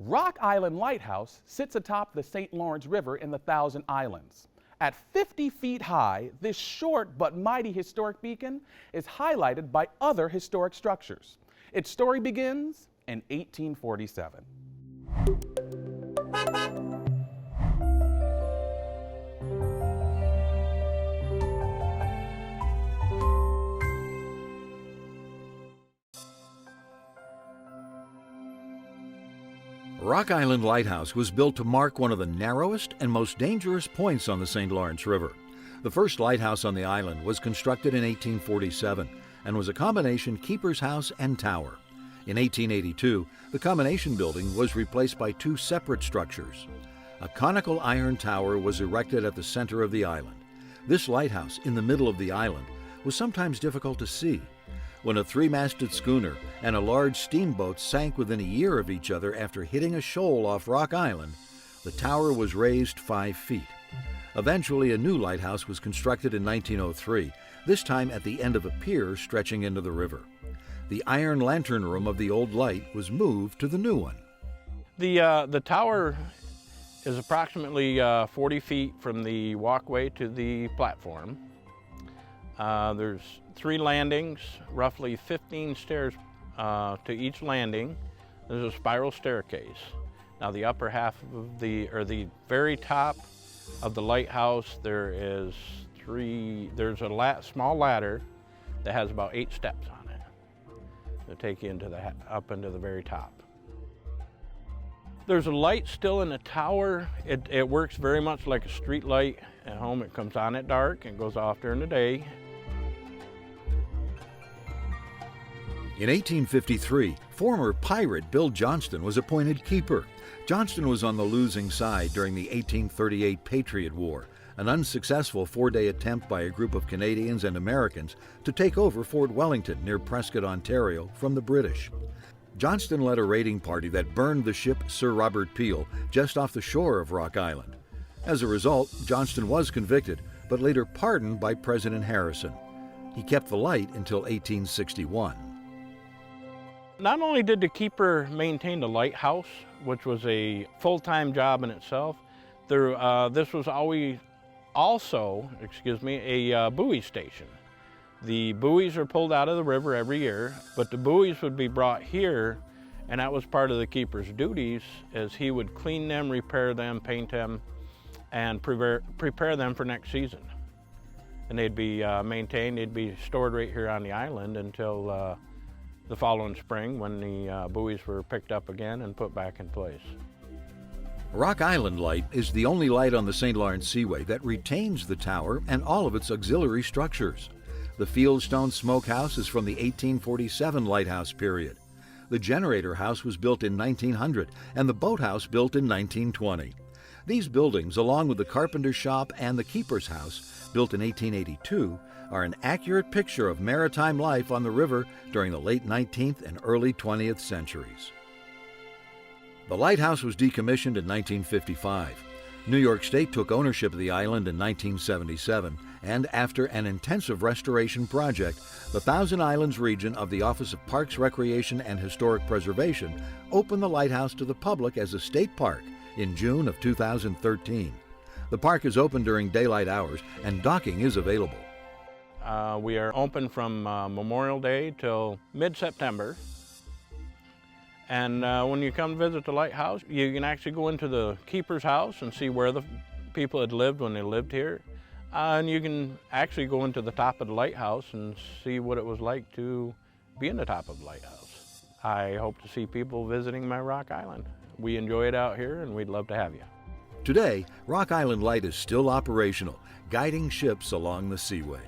Rock Island Lighthouse sits atop the St. Lawrence River in the Thousand Islands. At 50 feet high, this short but mighty historic beacon is highlighted by other historic structures. Its story begins in 1847. Rock Island Lighthouse was built to mark one of the narrowest and most dangerous points on the St. Lawrence River. The first lighthouse on the island was constructed in 1847 and was a combination keeper's house and tower. In 1882, the combination building was replaced by two separate structures. A conical iron tower was erected at the center of the island. This lighthouse, in the middle of the island, was sometimes difficult to see. When a three-masted schooner and a large steamboat sank within a year of each other after hitting a shoal off Rock Island, the tower was raised 5 feet. Eventually, a new lighthouse was constructed in 1903, this time at the end of a pier stretching into the river. The iron lantern room of the old light was moved to the new one. The tower is approximately 40 feet from the walkway to the platform. There's 3 landings, roughly 15 stairs to each landing. There's a spiral staircase. Now the upper half of the very top of the lighthouse, there's a small ladder that has about 8 steps on it to take you up into the very top. There's a light still in the tower. It works very much like a street light at home. It comes on at dark and goes off during the day. In 1853, former pirate Bill Johnston was appointed keeper. Johnston was on the losing side during the 1838 Patriot War, an unsuccessful 4-day attempt by a group of Canadians and Americans to take over Fort Wellington near Prescott, Ontario, from the British. Johnston led a raiding party that burned the ship Sir Robert Peel just off the shore of Rock Island. As a result, Johnston was convicted, but later pardoned by President Harrison. He kept the light until 1861. Not only did the keeper maintain the lighthouse, which was a full-time job in itself, this was also a buoy station. The buoys are pulled out of the river every year, but the buoys would be brought here, and that was part of the keeper's duties, as he would clean them, repair them, paint them, and prepare them for next season. And they'd be maintained, they'd be stored right here on the island until the following spring, when the buoys were picked up again and put back in place. Rock Island Light is the only light on the St. Lawrence Seaway that retains the tower and all of its auxiliary structures. The Fieldstone Smokehouse is from the 1847 lighthouse period. The generator house was built in 1900 and the boathouse built in 1920. These buildings, along with the carpenter shop and the keeper's house, built in 1882, are an accurate picture of maritime life on the river during the late 19th and early 20th centuries. The lighthouse was decommissioned in 1955. New York State took ownership of the island in 1977, and after an intensive restoration project, the Thousand Islands region of the Office of Parks, Recreation, and Historic Preservation opened the lighthouse to the public as a state park in June of 2013. The park is open during daylight hours, and docking is available. We are open from Memorial Day till mid-September. And when you come visit the lighthouse, you can actually go into the keeper's house and see where the people had lived when they lived here. And you can actually go into the top of the lighthouse and see what it was like to be in the top of the lighthouse. I hope to see people visiting my Rock Island. We enjoy it out here, and we'd love to have you. Today, Rock Island Light is still operational, guiding ships along the Seaway.